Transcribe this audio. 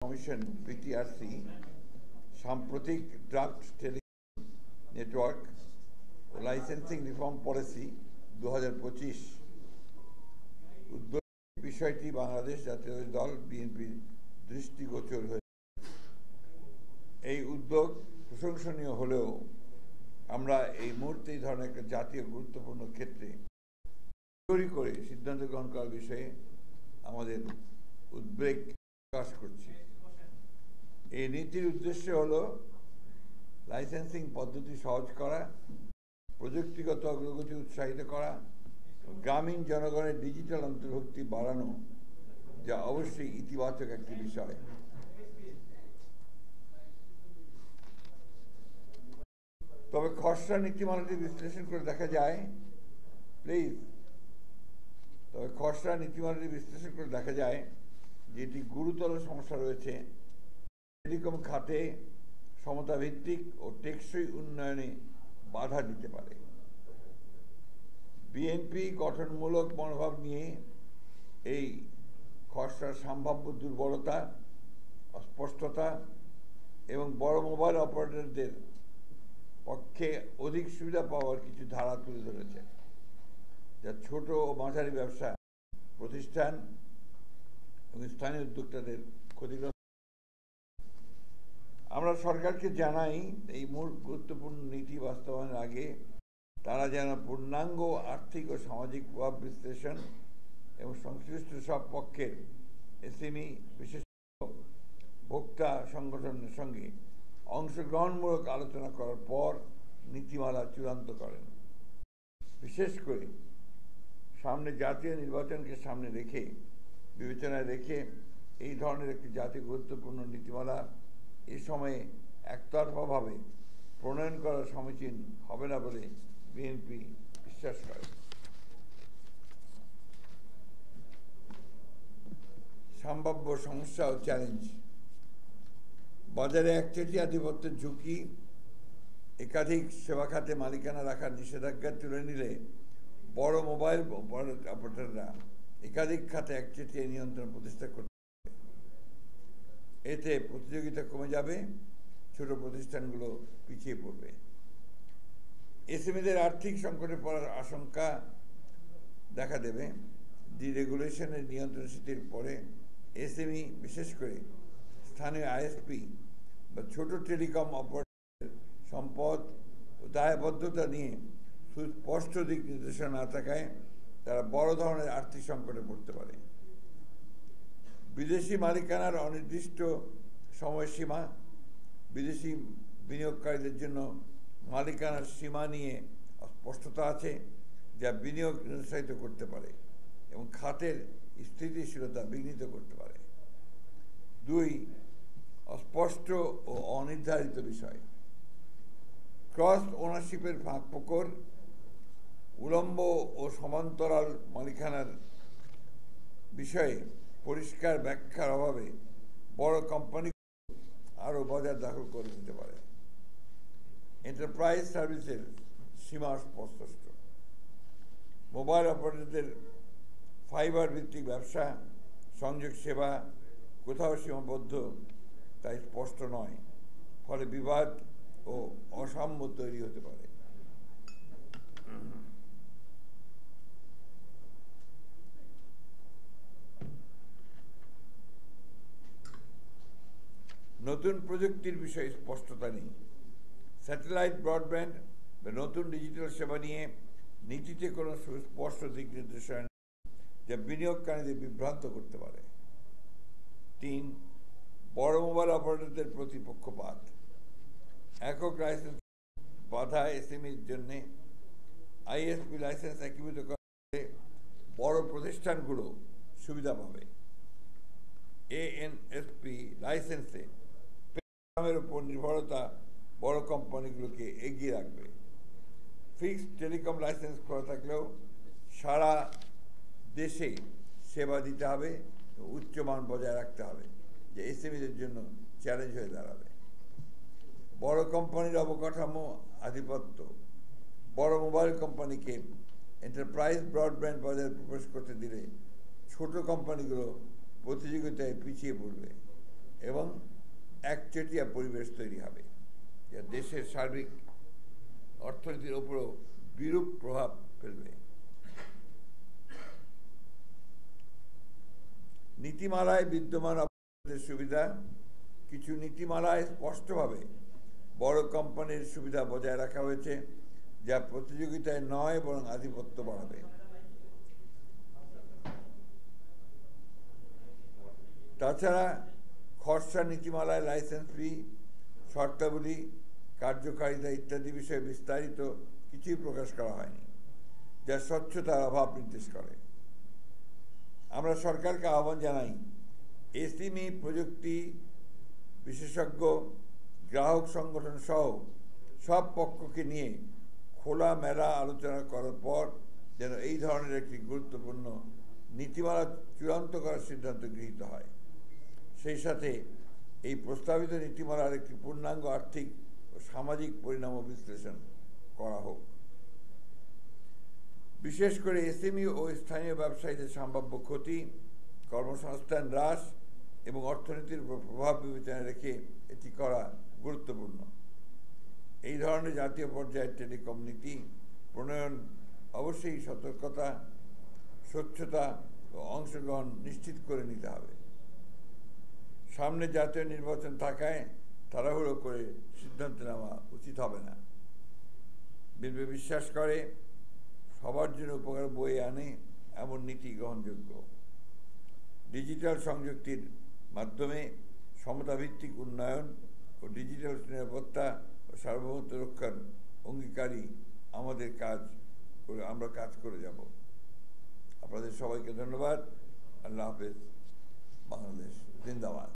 Commission BTRC সাম্প্রতিক draft telecom network ও licensing reform policy 2025 উদ্যোগ বিষয়টি বাংলাদেশ জাতীয় দল বিএনপির দৃষ্টিগোচর হয়েছে। এই উদ্যোগ প্রশংসনীয় হলেও আমরা এই মুহূর্তে এই ধরনের একটা জাতীয় গুরুত্বপূর্ণ ক্ষেত্রে জরুরি করে সিদ্ধান্ত গ্রহণ করার বিষয়ে আমাদের উদ্বেগ প্রকাশ করছি। এই নীতির উদ্দেশ্য হল লাইসেন্সিং পদ্ধতি সহজ করা, প্রযুক্তিগত অগ্রগতি উৎসাহিত করা, গ্রামীণ জনগণের ডিজিটাল অন্তর্ভুক্তি বাড়ানো, যা অবশ্যই ইতিবাচক একটি বিষয়। তবে খসড়া নীতিমালাটি বিশ্লেষণ করে দেখা যায় যে এটি গুরুতর সমস্যা রয়েছে। টেলিকম খাতে সমতাভিত্তিক ও টেকসই উন্নয়নে বাধা দিতে পারে। বিএনপি গঠনমূলক মনোভাব নিয়ে এই খসড়ার সম্ভাব্য দুর্বলতা, অস্পষ্টতা এবং বড় মোবাইল অপারেটরদের পক্ষে অধিক সুবিধা পাওয়ার কিছু ধারা তুলে ধরেছে, যা ছোট ও মাঝারি ব্যবসা প্রতিষ্ঠান এবং স্থানীয় উদ্যোক্তাদের ক্ষতিগ্রস্ত। আমরা সরকারকে জানাই এই মূল গুরুত্বপূর্ণ নীতি বাস্তবায়নের আগে তারা যেন পূর্ণাঙ্গ আর্থিক ও সামাজিক প্রভাব বিশ্লেষণ এবং সংশ্লিষ্ট সব পক্ষের এসএমই বিশেষ ভোক্তা সংগঠনের সঙ্গে অংশগ্রহণমূলক আলোচনা করার পর নীতিমালা চূড়ান্ত করেন। বিশেষ করে সামনে জাতীয় নির্বাচনকে সামনে রেখে বিবেচনায় রেখে এই ধরনের একটি জাতীয় গুরুত্বপূর্ণ নীতিমালা এ সময়ে একতরফাভাবে প্রণয়ন করা সমীচীন হবে না বলে বিএনপি বিশ্বাস করে। সম্ভাব্য সমস্যা ও চ্যালেঞ্জ। বাজারে একচেটিয়া আধিপত্যের ঝুঁকি। একাধিক সেবা খাতে মালিকানা রাখার নিষেধাজ্ঞা তুলে নিলে বড় মোবাইল অপারেটররা একাধিক খাতে একচেটিয়া নিয়ন্ত্রণ প্রতিষ্ঠা করতে পারবে। এতে প্রতিযোগিতা কমে যাবে, ছোট প্রতিষ্ঠানগুলো পিছিয়ে পড়বে। এসএমইদের আর্থিক সংকটে পড়ার আশঙ্কা দেখা দেবে। ডিরেগুলেশনের নিয়ন্ত্রণ শিথিল পরে এসএমই, বিশেষ করে স্থানীয় আইএসপি বা ছোট টেলিকম অপারেটরের সম্পদ ও দায়বদ্ধতা নিয়ে সুস্পষ্ট দিক নির্দেশনা না থাকায় তারা বড় ধরনের আর্থিক সংকটে পড়তে পারে। বিদেশি মালিকানার অনির্দিষ্ট সময়সীমা। বিদেশি বিনিয়োগকারীদের জন্য মালিকানার সীমা নিয়ে অস্পষ্টতা আছে, যা বিনিয়োগ নিরুৎসাহিত করতে পারে এবং খাতের স্থিতিশীলতা বিঘ্নিত করতে পারে। 2. অস্পষ্ট ও অনির্ধারিত বিষয়। ক্রস ওনারশিপের ফাঁকফোকর, উলম্ব ও সমান্তরাল মালিকানার বিষয়ে পরিষ্কার ব্যাখ্যার অভাবে বড় কোম্পানি আরও বাজার দখল করে দিতে পারে। এন্টারপ্রাইজ সার্ভিসের সীমা অস্পষ্ট। মোবাইল অপারেটরদের ফাইবার ভিত্তিক ব্যবসা, সংযোগ সেবা কোথাও সীমাবদ্ধ তাই স্পষ্ট নয়, ফলে বিবাদ ও অসাম্য তৈরি হতে পারে। নতুন প্রযুক্তির বিষয়ে স্পষ্টতা নেই। স্যাটেলাইট ব্রডব্যান্ড বা নতুন ডিজিটাল সেবা নিয়ে নীতিতে কোনো সুস্পষ্ট দিক নির্দেশনা নেই, যা বিনিয়োগকারীদের বিভ্রান্ত করতে পারে। 3. বড় মোবাইল অপারেটরদের প্রতি পক্ষপাত। একক লাইসেন্স বাধা এসএমইর জন্য আইএসপি লাইসেন্স একীভূত করলে বড় প্রতিষ্ঠানগুলো সুবিধা পাবে। এএনএসপি লাইসেন্সে পেমেন্টের উপর নির্ভরতা বড় কোম্পানিগুলোকে এগিয়ে রাখবে। ফিক্সড টেলিকম লাইসেন্স খোলা থাকলেও সারা দেশে সেবা দিতে হবে, উচ্চমান বজায় রাখতে হবে, যে এসএমইদের জন্য চ্যালেঞ্জ হয়ে দাঁড়াবে। বড় কোম্পানির অবকাঠামো আধিপত্য। বড় মোবাইল কোম্পানিকে এন্টারপ্রাইজ ব্রডব্যান্ড বাজারে প্রবেশ করতে দিলে ছোট কোম্পানিগুলো প্রতিযোগিতায় পিছিয়ে পড়বে এবং একচেটিয়া পরিবেশ তৈরি হবে, যা দেশের সার্বিক অর্থনীতির উপরও বিরূপ প্রভাব ফেলবে। নীতিমালায় বিদ্যমান অপরাধের সুবিধা। কিছু নীতিমালায় স্পষ্টভাবে বড় কোম্পানির সুবিধা বজায় রাখা হয়েছে, যা প্রতিযোগিতায় নয় বরং আধিপত্য বাড়াবে। তাছাড়া খসড়া নীতিমালায় লাইসেন্স ফি, শর্তাবলী, কার্যকারিতা ইত্যাদি বিষয়ে বিস্তারিত কিছুই প্রকাশ করা হয়নি, যা স্বচ্ছতার অভাব নির্দেশ করে। আমরা সরকারকে আহ্বান জানাই, এসএমই, প্রযুক্তি বিশেষজ্ঞ, গ্রাহক সংগঠন সহ সব পক্ষকে নিয়ে খোলামেলা আলোচনা করার পর যেন এই ধরনের একটি গুরুত্বপূর্ণ নীতিমালা চূড়ান্ত করার সিদ্ধান্ত গৃহীত হয়। সেই সাথে এই প্রস্তাবিত নীতিমালার একটি পূর্ণাঙ্গ আর্থিক ও সামাজিক পরিণাম বিশ্লেষণ করা হোক। বিশেষ করে এসএমই ও স্থানীয় ব্যবসায়ীদের সম্ভাব্য ক্ষতি, কর্মসংস্থান হ্রাস এবং অর্থনীতির উপর প্রভাব বিবেচনায় রেখে এটি করা গুরুত্বপূর্ণ। এই ধরনের জাতীয় পর্যায়ের টেলিকম নীতি প্রণয়ন অবশ্যই সতর্কতা, স্বচ্ছতা ও অংশগ্রহণ নিশ্চিত করে নিতে হবে। সামনে জাতীয় নির্বাচন থাকায় তাড়াহুড়ো করে সিদ্ধান্ত নেওয়া উচিত হবে না। বিএনপি বিশ্বাস করে সবার জন্য উপকার বয়ে আনে এমন নীতি গ্রহণযোগ্য। ডিজিটাল সংযুক্তির মাধ্যমে সমতাভিত্তিক উন্নয়ন ও ডিজিটাল নিরাপত্তা ও সার্বভৌমত্ব রক্ষার অঙ্গীকারী আমরা কাজ করে যাব। আপনাদের সবাইকে ধন্যবাদ। আল্লাহ হাফেজ। বাংলাদেশ জিন্দাবাদ।